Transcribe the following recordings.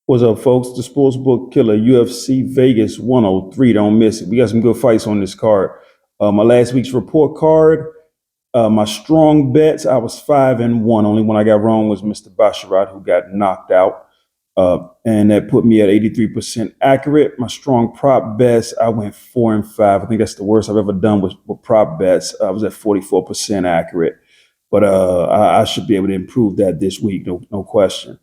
What's up, folks? The Sportsbook Killa UFC Vegas 103. Don't miss it. We got some good fights on this card. My last week's report card, my strong bets, I was 5-1. Only one I got wrong was Mr. Basharat, who got knocked out. And that put me at 83% accurate. My strong prop bets, I went 4-5. I think that's the worst I've ever done with prop bets. I was at 44% accurate. But I should be able to improve that this week, no question.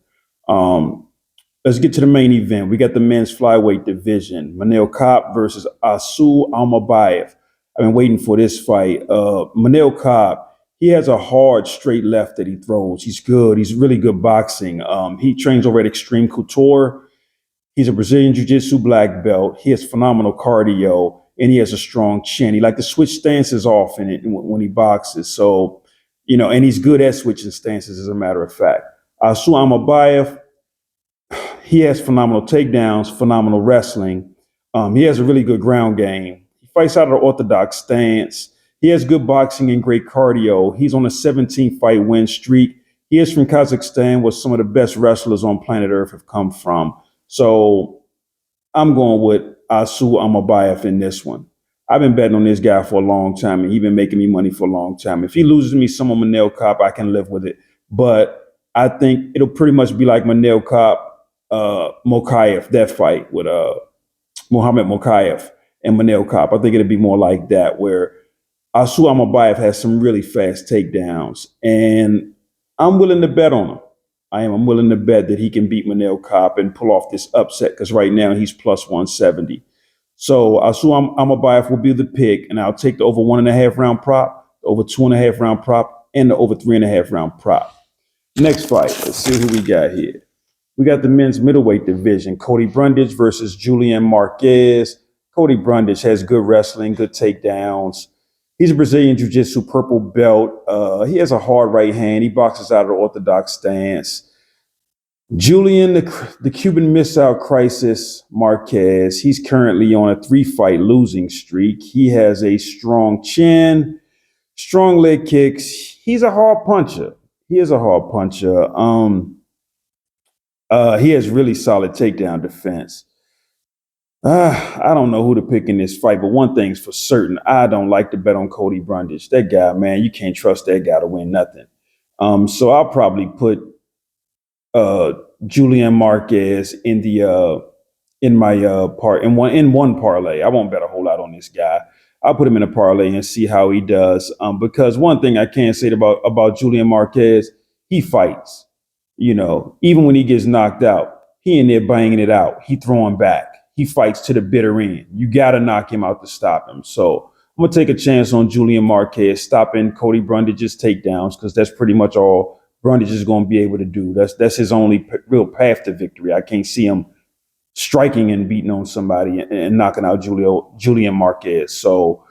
Let's get to the main event. We got the men's flyweight division. Manel Kape versus Almabayev. I've been waiting for this fight. Manel Kape, he has a hard straight left that he throws. He's good. He's really good boxing. He trains over at Extreme Couture. He's a Brazilian Jiu-Jitsu black belt. He has phenomenal cardio, and he has a strong chin. He likes to switch stances often when he boxes. So, and he's good at switching stances, as a matter of fact. Almabayev, he has phenomenal takedowns, phenomenal wrestling. He has a really good ground game. He fights out of the orthodox stance. He has good boxing and great cardio. He's on a 17-fight win streak. He is from Kazakhstan, where some of the best wrestlers on planet Earth have come from. So I'm going with Almabayev in this one. I've been betting on this guy for a long time, and he's been making me money for a long time. If he loses me some on Manel Kape, I can live with it. But I think it'll pretty much be like Manel Kape, Mokaev, that fight with Muhammad Mokaev and Manel Kape. I think it'll be more like that, where Almabayev has some really fast takedowns, and I'm willing to bet on him. I'm willing to bet that he can beat Manel Kape and pull off this upset, because right now he's plus 170. So Almabayev will be the pick, and I'll take the over 1.5 round prop, the over 2.5 round prop, and the over 3.5 round prop. Next fight, let's see who we got here. We got the men's middleweight division, Cody Brundage versus Julian Marquez. Cody Brundage has good wrestling, good takedowns. He's a Brazilian Jiu-Jitsu purple belt. He has a hard right hand. He boxes out of the orthodox stance. Julian, the Cuban Missile Crisis Marquez, he's currently on a 3-fight losing streak. He has a strong chin, strong leg kicks. He's a hard puncher. He is a hard puncher. He has really solid takedown defense. I don't know who to pick in this fight, but one thing's for certain. I don't like to bet on Cody Brundage. That guy, man, you can't trust that guy to win nothing. So I'll probably put Julian Marquez in one parlay. I won't bet a whole lot on this guy. I'll put him in a parlay and see how he does. Because one thing I can say about Julian Marquez, he fights. Even when he gets knocked out, he in there banging it out. He throwing back. He fights to the bitter end. You got to knock him out to stop him. So I'm going to take a chance on Julian Marquez, stopping Cody Brundage's takedowns, because that's pretty much all Brundage is going to be able to do. That's his only real path to victory. I can't see him striking and beating on somebody and knocking out Julian Marquez. So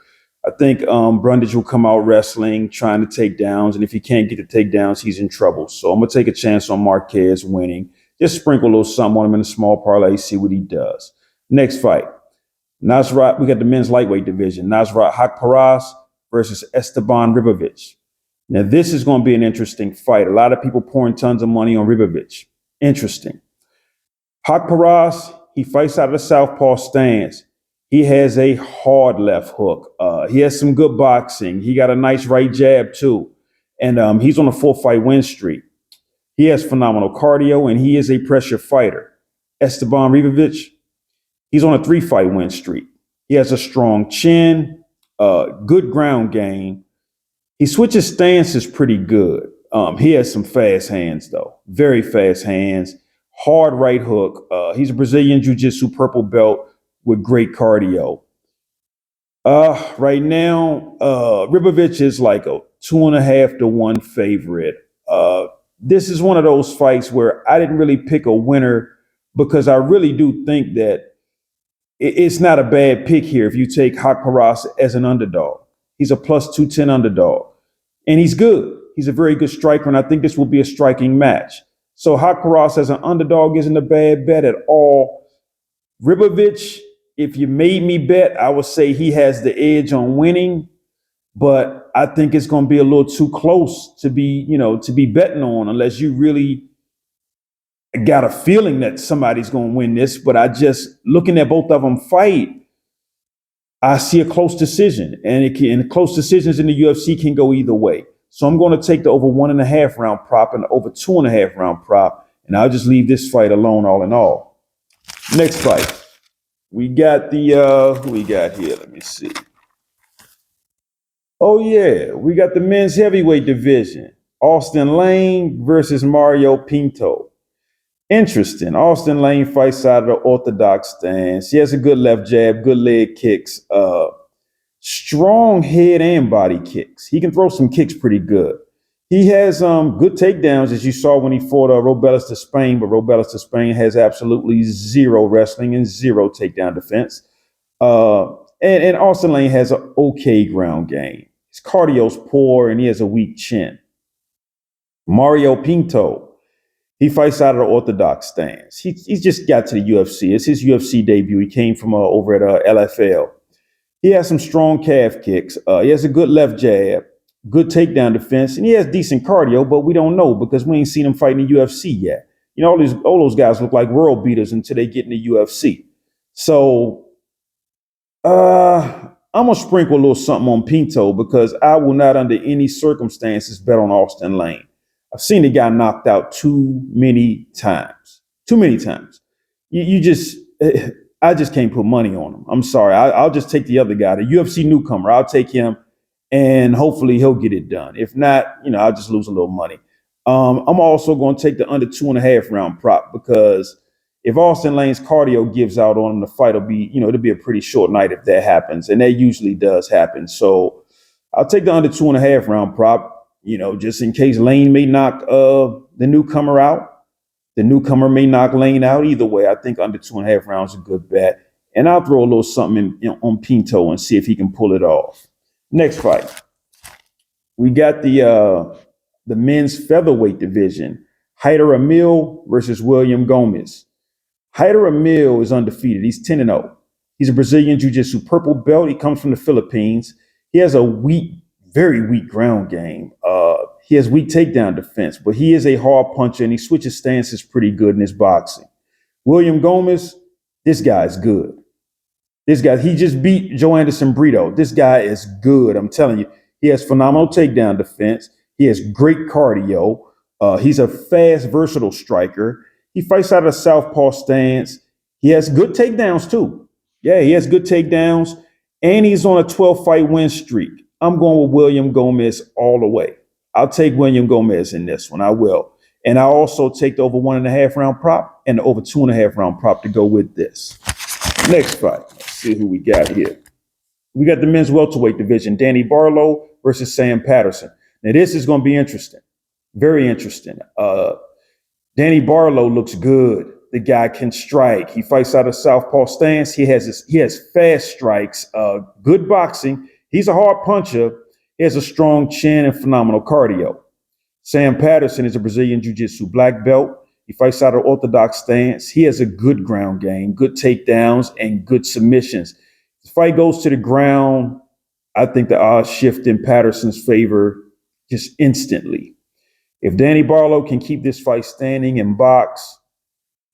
I think Brundage will come out wrestling, trying to take downs. And if he can't get the takedowns, he's in trouble. So I'm going to take a chance on Marquez winning. Just sprinkle a little something on him in a small parlay, see what he does. Next fight, Nasrat. We got the men's lightweight division. Nasrat Haqparast versus Esteban Ribovics. Now, this is going to be an interesting fight. A lot of people pouring tons of money on Ribovics. Interesting. Haqparast, he fights out of the southpaw stance. He has a hard left hook. He has some good boxing. He got a nice right jab, too. And he's on a 4-fight win streak. He has phenomenal cardio, and he is a pressure fighter. Esteban Ribovics, he's on a 3-fight win streak. He has a strong chin, good ground game. He switches stances pretty good. He has some fast hands, though. Very fast hands. Hard right hook. He's a Brazilian Jiu-Jitsu purple belt with great cardio. Right now, Ribovics is like a 2.5 to 1 favorite. This is one of those fights where I didn't really pick a winner, because I really do think that it's not a bad pick here if you take Haqparast as an underdog. He's a plus 210 underdog, and he's good. He's a very good striker, and I think this will be a striking match. So Haqparast as an underdog isn't a bad bet at all. Ribovics, if you made me bet, I would say he has the edge on winning, but I think it's going to be a little too close to be betting on, unless you really I got a feeling that somebody's going to win this, but I just looking at both of them fight, I see a close decision, and close decisions in the UFC can go either way. So I'm going to take the over 1.5 round prop and the over 2.5 round prop, and I'll just leave this fight alone all in all. Next fight. We got who we got here? Let me see. Oh yeah, we got the men's heavyweight division. Austen Lane versus Mario Pinto. Interesting. Austen Lane fights out of the orthodox stance. He has a good left jab, good leg kicks, strong head and body kicks. He can throw some kicks pretty good. He has good takedowns, as you saw when he fought Robelis to Spain, but Robelis to Spain has absolutely zero wrestling and zero takedown defense. And Austen Lane has an okay ground game. His cardio's poor and he has a weak chin. Mario Pinto, he fights out of the orthodox stance. He's just got to the UFC. It's his UFC debut. He came from over at LFL. He has some strong calf kicks. He has a good left jab, good takedown defense, and he has decent cardio, but we don't know because we ain't seen him fight in the UFC yet. You know, all those guys look like world beaters until they get in the UFC. So I'm going to sprinkle a little something on Pinto because I will not under any circumstances bet on Austen Lane. I've seen the guy knocked out too many times. Too many times. I just can't put money on him. I'm sorry. I'll just take the other guy, the UFC newcomer. I'll take him, and hopefully he'll get it done. If not, I'll just lose a little money. I'm also going to take the under 2.5 round prop because if Austen Lane's cardio gives out on him, the fight will be, it'll be a pretty short night if that happens, and that usually does happen. So I'll take the under 2.5 round prop. Just in case Lane may knock the newcomer out. The newcomer may knock Lane out. Either way, I think under 2.5 rounds is a good bet. And I'll throw a little something on Pinto and see if he can pull it off. Next fight. We got the men's featherweight division. Hyder Amil versus William Gomis. Hyder Amil is undefeated. He's 10-0. He's a Brazilian Jiu-Jitsu purple belt. He comes from the Philippines. He has a very weak ground game. He has weak takedown defense, but he is a hard puncher and he switches stances pretty good in his boxing. William Gomis, this guy is good. He just beat Joe Anderson Brito. This guy is good. I'm telling you, he has phenomenal takedown defense. He has great cardio. He's a fast, versatile striker. He fights out of a southpaw stance. He has good takedowns too. Yeah, he has good takedowns, and he's on a 12-fight win streak. I'm going with William Gomis all the way. I'll take William Gomis in this one. I will. And I'll also take the over 1.5 round prop and the over 2.5 round prop to go with this. Next fight. Let's see who we got here. We got the men's welterweight division. Danny Barlow versus Sam Patterson. Now, this is going to be interesting. Very interesting. Danny Barlow looks good. The guy can strike. He fights out of southpaw stance. He has fast strikes, good boxing. He's a hard puncher. He has a strong chin and phenomenal cardio. Sam Patterson is a Brazilian Jiu-Jitsu black belt. He fights out of orthodox stance. He has a good ground game, good takedowns, and good submissions. The fight goes to the ground. I think the odds shift in Patterson's favor just instantly. If Danny Barlow can keep this fight standing and box,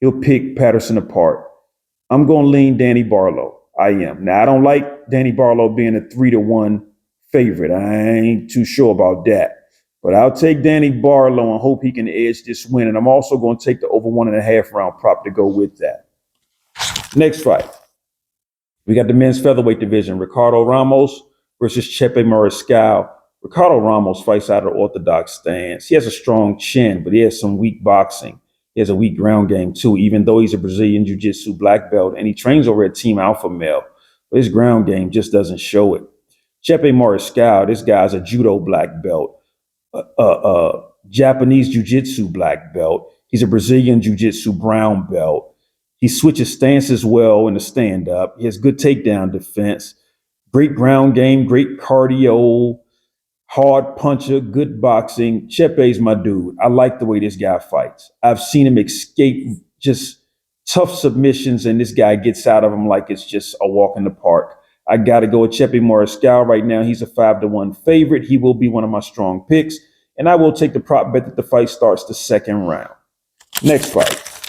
he'll pick Patterson apart. I'm going to lean Danny Barlow. I am. Now, I don't like Danny Barlow being a 3-1 favorite. I ain't too sure about that. But I'll take Danny Barlow and hope he can edge this win. And I'm also going to take the over 1.5 round prop to go with that. Next fight. We got the men's featherweight division. Ricardo Ramos versus Chepe Mariscal. Ricardo Ramos fights out of the orthodox stance. He has a strong chin, but he has some weak boxing. He has a weak ground game too, even though he's a Brazilian Jiu-Jitsu black belt and he trains over at Team Alpha Male. But his ground game just doesn't show it. Chepe Mariscal, this guy's a judo black belt, Japanese jiu-jitsu black belt. He's a Brazilian jiu-jitsu brown belt. He switches stances well in the stand-up. He has good takedown defense, great ground game, great cardio, hard puncher, good boxing. Chepe's my dude. I like the way this guy fights. I've seen him escape just tough submissions, and this guy gets out of them like it's just a walk in the park. I got to go with Chepe Mariscal right now. He's a 5-1 favorite. He will be one of my strong picks. And I will take the prop bet that the fight starts the second round. Next fight.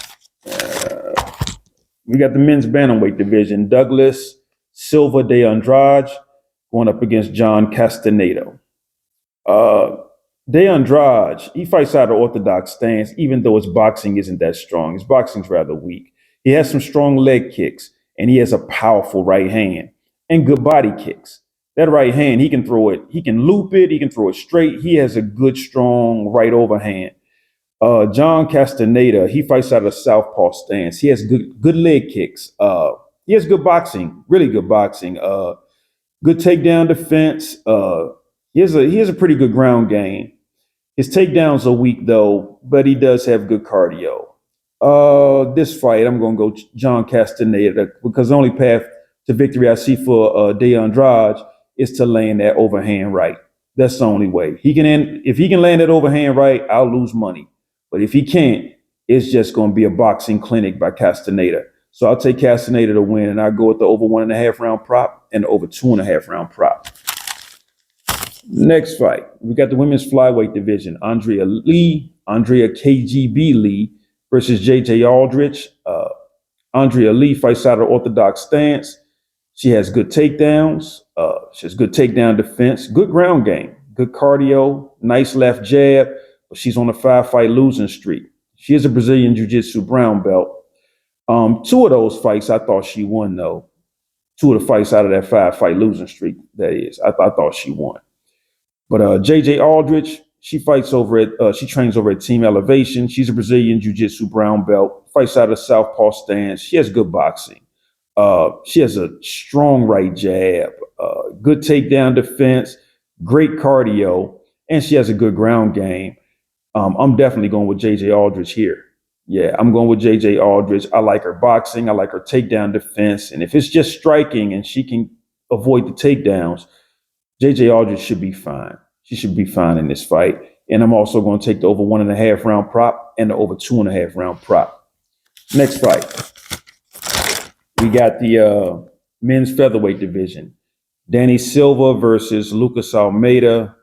We got the men's bantamweight division. Douglas Silva de Andrade going up against John Castaneda. De Andrade, he fights out of orthodox stance, even though his boxing isn't that strong. His boxing's rather weak. He has some strong leg kicks, and he has a powerful right hand and good body kicks. That right hand, he can throw it. He can loop it. He can throw it straight. He has a good, strong right overhand. John Castaneda, he fights out of southpaw stance. He has good leg kicks. He has good boxing, really good boxing. Good takedown defense. He has a pretty good ground game. His takedowns are weak though, but he does have good cardio. This fight, I'm going to go John Castaneda because the only path to victory I see for De Andrade is to land that overhand right. That's the only way. If he can land that overhand right, I'll lose money. But if he can't, it's just going to be a boxing clinic by Castaneda. So I'll take Castaneda to win, and I'll go with the over 1.5 round prop and the over 2.5 round prop. Next fight, we got the women's flyweight division. Andrea KGB Lee versus JJ Aldrich. Andrea Lee fights out of orthodox stance. She has good takedowns. She has good takedown defense, good ground game, good cardio, nice left jab, but she's on a 5-fight losing streak. She is a Brazilian Jiu-Jitsu brown belt. 2 of those fights I thought she won, though. 2 of the fights out of that 5-fight losing streak, that is. I thought she won. But JJ Aldrich, she trains over at Team Elevation. She's a Brazilian Jiu-Jitsu brown belt, fights out of southpaw stance. She has good boxing. She has a strong right jab, good takedown defense, great cardio, and she has a good ground game. I'm definitely going with JJ Aldrich here. Yeah, I'm going with JJ Aldrich. I like her boxing. I like her takedown defense. And if it's just striking and she can avoid the takedowns, JJ Aldrich should be fine. She should be fine in this fight. And I'm also going to take the over 1.5 round prop and the over 2.5 round prop. Next fight, we got the men's featherweight division. Danny Silva versus Lucas Almeida.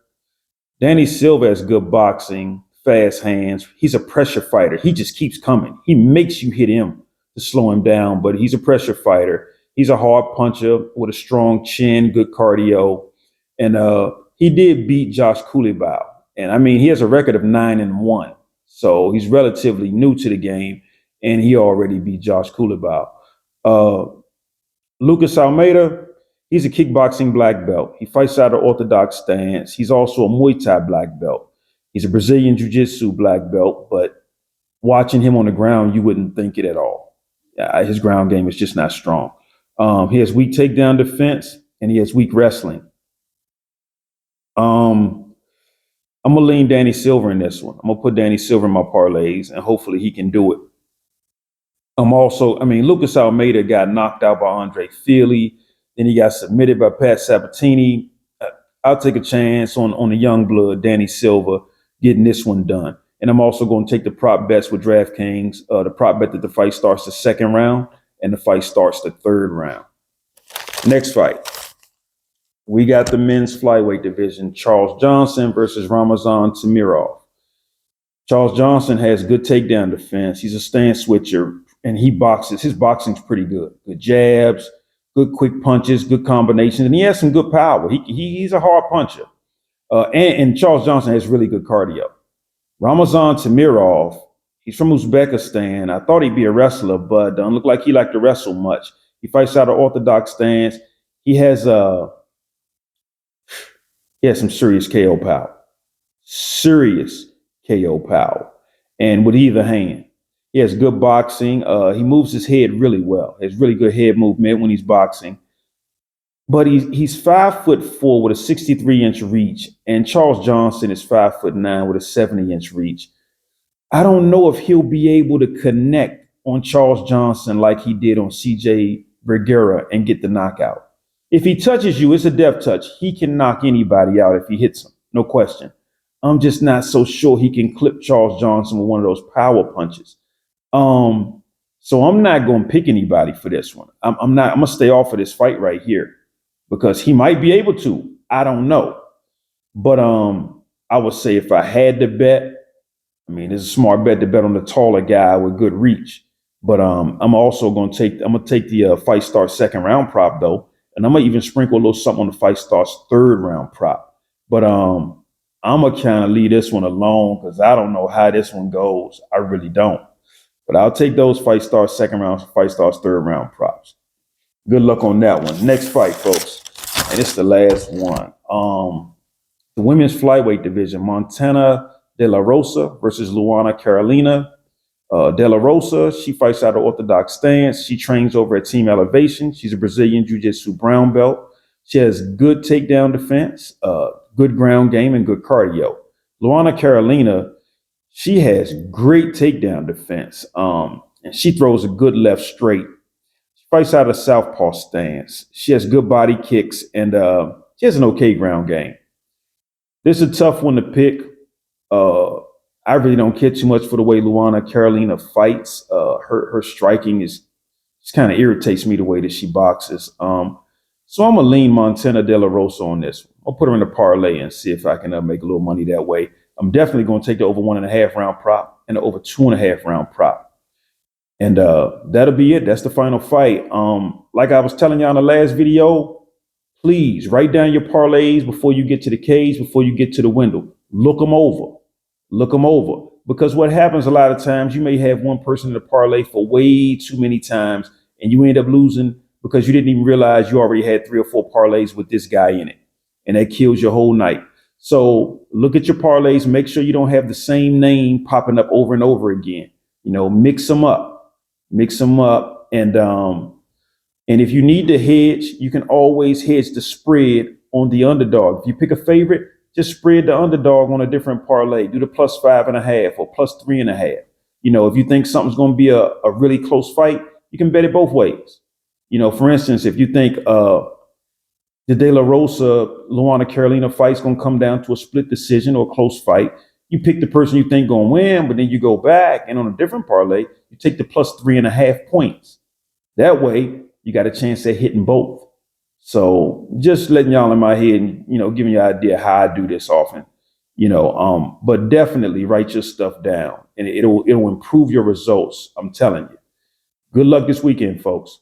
Danny Silva has good boxing, fast hands. He's a pressure fighter. He just keeps coming. He makes you hit him to slow him down, but he's a pressure fighter. He's a hard puncher with a strong chin, good cardio. And he did beat Josh Kulibau. And I mean, he has a record of 9-1. So he's relatively new to the game, and he already beat Josh Kulibau. Lucas Almeida, he's a kickboxing black belt. He fights out of orthodox stance. He's also a Muay Thai black belt. He's a Brazilian Jiu-Jitsu black belt, but watching him on the ground, you wouldn't think it at all. His ground game is just not strong. He has weak takedown defense, and he has weak wrestling. I'm going to lean Danny Silva in this one. I'm going to put Danny Silva in my parlays, and hopefully he can do it. Lucas Almeida got knocked out by Andre Feely. Then he got submitted by Pat Sabatini. I'll take a chance on the young blood, Danny Silva, getting this one done. And I'm also going to take the prop bets with DraftKings. The prop bet that the fight starts the 2nd round and the fight starts the 3rd round. Next fight, we got the men's flyweight division. Charles Johnson versus Ramazan Temirov. Charles Johnson has good takedown defense. He's a stance switcher, and he boxes. His boxing's pretty good. Good jabs, good quick punches, good combinations, and he has some good power. He's a hard puncher. And Charles Johnson has really good cardio. Ramazan Temirov, he's from Uzbekistan. I thought he'd be a wrestler, but doesn't look like he liked to wrestle much. He fights out of orthodox stance. He has some serious KO power. Serious KO power. And with either hand. He has good boxing. He moves his head really well. He has really good head movement when he's boxing. But he's 5'4" with a 63-inch reach, and Charles Johnson is 5'9" with a 70-inch reach. I don't know if he'll be able to connect on Charles Johnson like he did on CJ Vergara and get the knockout. If he touches you, it's a death touch. He can knock anybody out if he hits him, no question. I'm just not so sure he can clip Charles Johnson with one of those power punches. So I'm not going to pick anybody for this one. I'm going to stay off of this fight right here because he might be able to. I don't know. But I would say if I had to bet, it's a smart bet to bet on the taller guy with good reach. But I'm also gonna take the fight start second round prop though, and I'm gonna even sprinkle a little something on the fight starts third round prop. But I'm gonna kind of leave this one alone because I don't know how this one goes. I really don't. But I'll take those fight starts second round, fight starts third round props. Good luck on that one. Next fight, folks, and it's the last one. The women's flyweight division: Montana De La Rosa versus Luana Carolina. De La Rosa, she fights out of orthodox stance. She trains over at Team Elevation. She's a Brazilian Jiu-Jitsu brown belt. She has good takedown defense, good ground game, and good cardio. Luana Carolina, she has great takedown defense, and she throws a good left straight. She fights out of southpaw stance. She has good body kicks, and she has an okay ground game. This is a tough one to pick. I really don't care too much for the way Luana Carolina fights. Her striking is just kind of irritates me the way that she boxes. So I'm gonna lean Montana De La Rosa on this. I'll put her in a parlay and see if I can make a little money that way. I'm definitely gonna take the over 1.5 round prop and the over 2.5 round prop. And that'll be it. That's the final fight. Like I was telling y'all in the last video, please write down your parlays before you get to the cage, before you get to the window. Look them over. Look them over. Because what happens a lot of times, you may have one person in the parlay for way too many times, and you end up losing because you didn't even realize you already had 3 or 4 parlays with this guy in it. And that kills your whole night. So look at your parlays. Make sure you don't have the same name popping up over and over again. You know, mix them up. Mix them up. And if you need to hedge, you can always hedge the spread on the underdog. If you pick a favorite, just spread the underdog on a different parlay. Do the plus 5.5 or plus 3.5. You know, if you think something's going to be a really close fight, you can bet it both ways. You know, for instance, if you think the De La Rosa Luana Carolina fight's going to come down to a split decision or a close fight, you pick the person you think going to win, but then you go back and on a different parlay, you take the plus 3.5 points. That way, you got a chance at hitting both. So just letting y'all in my head and, you know, giving you an idea how I do this often, you know, but definitely write your stuff down and it'll improve your results. I'm telling you. Good luck this weekend, folks.